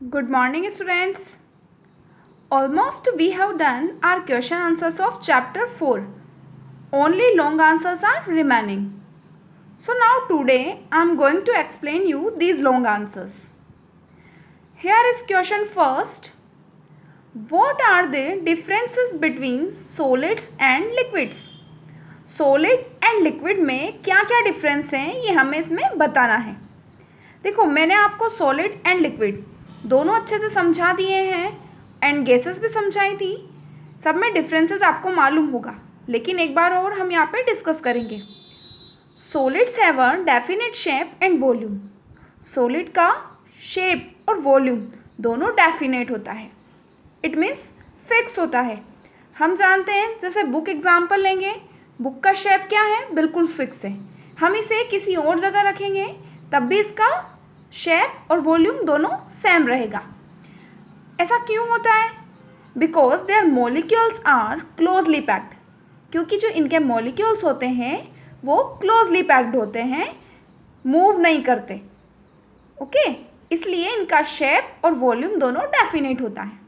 Good morning, students. Almost we have done our question answers of chapter 4. Only long answers are remaining. So now today I am going to explain you these long answers. Here is question first. What are the differences between solids and liquids? Solid and liquid में क्या क्या difference हैं ये हमें इसमें बताना है। देखो, मैंने आपको सॉलिड एंड लिक्विड दोनों अच्छे से समझा दिए हैं एंड गैसेस भी समझाई थी। सब में डिफरेंसेस आपको मालूम होगा, लेकिन एक बार और हम यहाँ पे डिस्कस करेंगे। Solids have a definite shape and volume. Solid का शेप और वॉल्यूम दोनों डेफिनेट होता है। इट मीन्स फिक्स होता है। हम जानते हैं, जैसे बुक एग्जाम्पल लेंगे, बुक का शेप क्या है, बिल्कुल फिक्स है। हम इसे किसी और जगह रखेंगे तब भी इसका शेप और वॉल्यूम दोनों सेम रहेगा। ऐसा क्यों होता है? Because their molecules are closely packed. क्योंकि जो इनके मॉलिक्यूल्स होते हैं वो क्लोजली पैक्ड होते हैं, मूव नहीं करते। ओके, इसलिए इनका शेप और वॉल्यूम दोनों डेफिनेट होता है।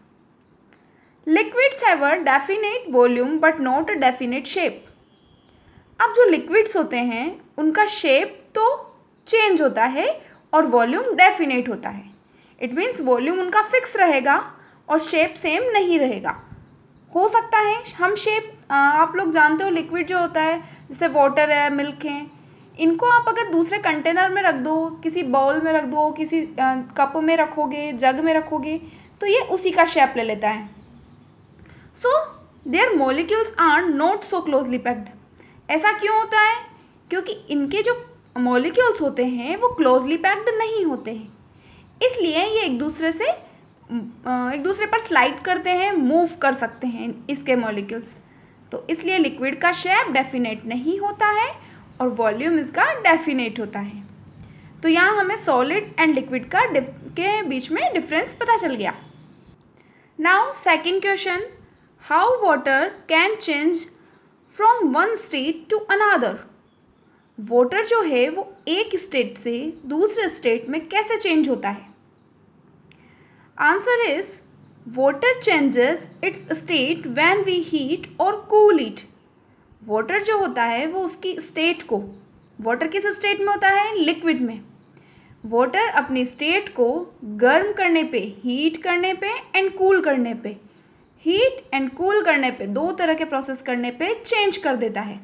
Liquids have a definite volume but not a definite shape. अब जो लिक्विड्स होते हैं उनका शेप तो चेंज होता है और वॉल्यूम डेफिनेट होता है। इट मीन्स वॉल्यूम उनका फिक्स रहेगा और शेप सेम नहीं रहेगा। हो सकता है हम शेप, आप लोग जानते हो लिक्विड जो होता है, जैसे वाटर है, मिल्क है, इनको आप अगर दूसरे कंटेनर में रख दो, किसी बाउल में रख दो, किसी कप में रखोगे, जग में रखोगे, तो ये उसी का शेप ले लेता है। So their molecules are not so closely packed. ऐसा क्यों होता है? क्योंकि इनके जो मॉलिक्यूल्स होते हैं वो क्लोजली पैक्ड नहीं होते हैं, इसलिए ये एक दूसरे पर स्लाइड करते हैं, मूव कर सकते हैं इसके मॉलिक्यूल्स। तो इसलिए लिक्विड का शेप डेफिनेट नहीं होता है और वॉल्यूम इसका डेफिनेट होता है। तो यहाँ हमें सॉलिड एंड लिक्विड के बीच में डिफरेंस पता चल गया। Now second question, how water can change from one state to another. Water जो है वो एक स्टेट से दूसरे स्टेट में कैसे चेंज होता है? Answer is water changes its state when we heat और कूल इट। वाटर जो होता है वो उसकी स्टेट को, वाटर किस स्टेट में होता है? लिक्विड में। वाटर अपनी स्टेट को गर्म करने पे, हीट करने पे एंड कूल करने पे, हीट एंड कूल करने पे, दो तरह के प्रोसेस करने पे चेंज कर देता है।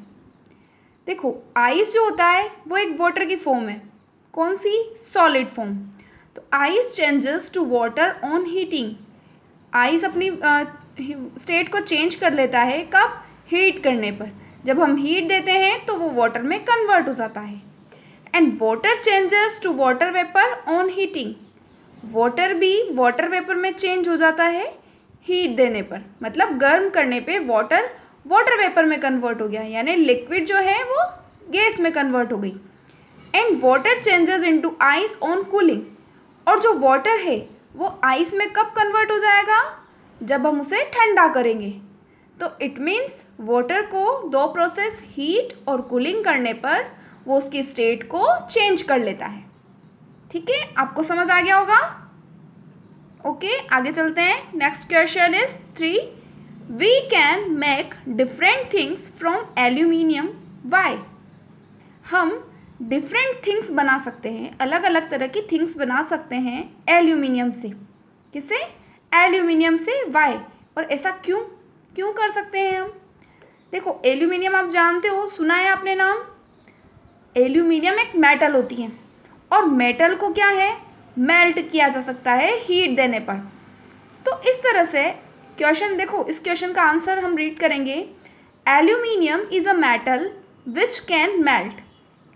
देखो, आइस जो होता है वो एक वाटर की फॉर्म है। कौन सी? Solid form. तो ice changes to water on heating. Ice अपनी स्टेट को चेंज कर लेता है, कब? हीट करने पर। जब हम हीट देते हैं तो वो वाटर में कन्वर्ट हो जाता है। And water changes to water vapour on heating. Water भी वाटर वेपर में चेंज हो जाता है हीट देने पर, मतलब गर्म करने पे वाटर वाटर वेपर में कन्वर्ट हो गया, यानी लिक्विड जो है वो गैस में कन्वर्ट हो गई। And water changes into ice on cooling. और जो वाटर है वो आइस में कब कन्वर्ट हो जाएगा? जब हम उसे ठंडा करेंगे। तो इट मीन्स वाटर को दो प्रोसेस, हीट और कूलिंग करने पर वो उसकी स्टेट को चेंज कर लेता है। ठीक है, आपको समझ आ गया होगा। ओके, आगे चलते हैं। Next question is 3, we can make different things from aluminium, why. हम डिफरेंट थिंग्स बना सकते हैं, अलग अलग तरह की थिंग्स बना सकते हैं एल्यूमिनियम से। किससे? एल्यूमिनियम से। वाई, और ऐसा क्यों क्यों कर सकते हैं हम? देखो, एल्यूमिनियम आप जानते हो, सुना है आपने नाम। एल्यूमिनियम एक मेटल होती है और मेटल को क्या है? मेल्ट किया जा सकता है हीट देने पर। तो इस तरह से क्वेश्चन, देखो इस क्वेश्चन का आंसर हम रीड करेंगे। Aluminium is a metal which can melt.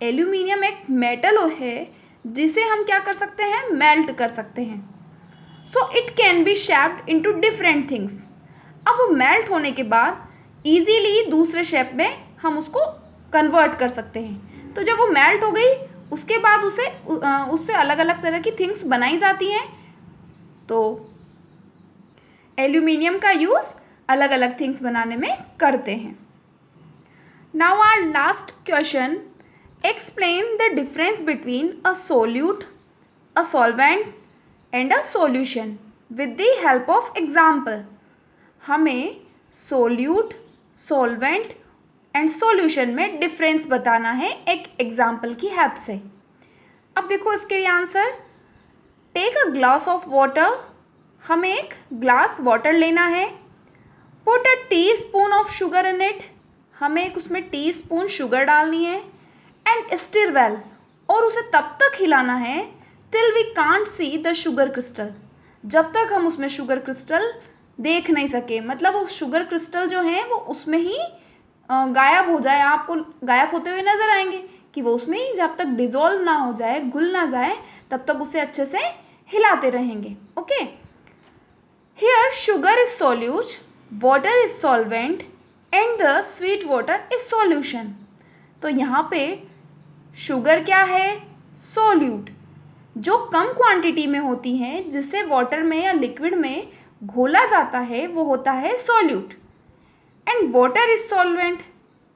Aluminium एक मेटल है जिसे हम क्या कर सकते हैं? मेल्ट कर सकते हैं। So it can be shaped into different things. अब वो मेल्ट होने के बाद इजीली दूसरे शेप में हम उसको कन्वर्ट कर सकते हैं। तो जब वो मेल्ट हो गई उसके बाद उससे अलग अलग तरह की थिंग्स बनाई जाती हैं। तो एल्यूमिनियम का यूज़ अलग अलग थिंग्स बनाने में करते हैं। Now our last question, explain the difference between a solute, a solvent and a solution with the help of example. हमें solute, solvent एंड सॉल्यूशन में डिफरेंस बताना है एक एग्जाम्पल की हेल्प से. अब देखो इसके लिए answer. Take a glass of water. हमें एक ग्लास वाटर लेना है. Put a teaspoon of sugar in it. हमें एक उसमें टी स्पून शुगर डालनी है. And stir well. और उसे तब तक हिलाना है till we can't see the sugar crystal. जब तक हम उसमें शुगर क्रिस्टल देख नहीं सके, मतलब वो शुगर क्रिस्टल जो हैं वो उसमें ही गायब हो जाए, आपको गायब होते हुए नज़र आएंगे कि वो उसमें ही जब तक डिज़ोल्व ना हो जाए, घुल ना जाए, तब तक उसे अच्छे से हिलाते रहेंगे. Okay. Here sugar is solute, water is solvent and the sweet water is solution. तो यहाँ पे शुगर क्या है? सॉल्यूट. जो कम क्वांटिटी में होती हैं जिसे वाटर में या लिक्विड में घोला जाता है वो होता है solute. And water is solvent.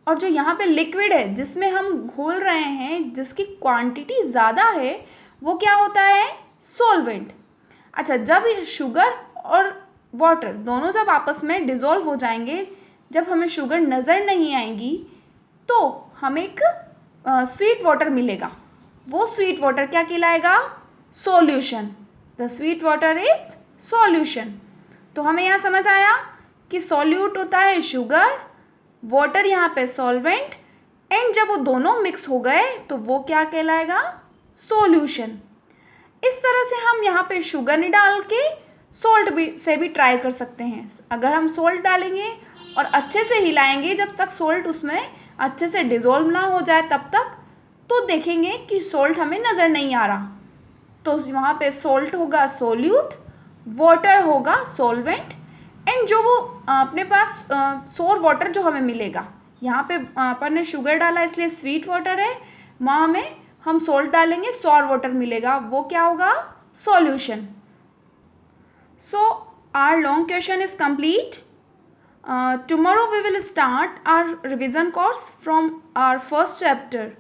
और जो यहाँ पे लिक्विड है जिसमें हम घोल रहे हैं, जिसकी क्वांटिटी ज़्यादा है, वो क्या होता है? सॉल्वेंट. अच्छा, जब शुगर और वाटर दोनों जब आपस में डिज़ोल्व हो जाएंगे, जब हमें शुगर नज़र नहीं आएगी, तो हमें एक स्वीट वाटर मिलेगा. वो स्वीट वाटर क्या कहलाएगा? Solution. The sweet water is solution. तो हमें यहाँ समझ आया कि सॉल्यूट होता है शुगर, वाटर यहाँ पे सॉल्वेंट, एंड जब वो दोनों मिक्स हो गए तो वो क्या कहलाएगा? सॉल्यूशन. इस तरह से हम यहाँ पे शुगर नहीं डाल के सॉल्ट से भी ट्राई कर सकते हैं. अगर हम सॉल्ट डालेंगे और अच्छे से हिलाएंगे जब तक सॉल्ट उसमें अच्छे से डिज़ोल्व ना हो जाए तब तक, तो देखेंगे कि सॉल्ट हमें नज़र नहीं आ रहा. तो वहाँ पे सॉल्ट होगा सॉल्यूट, वाटर होगा सॉल्वेंट, एंड जो वो अपने पास सोर वाटर जो हमें मिलेगा, यहाँ पे अपन ने शुगर डाला इसलिए स्वीट वाटर है, वहाँ में हम सॉल्ट डालेंगे सोर वाटर मिलेगा, वो क्या होगा? Solution. So our long question is complete. Tomorrow we will start our revision course from our first chapter.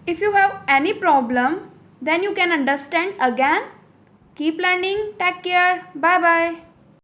If you have any problem, then you can understand again. Keep learning. Take care. Bye bye.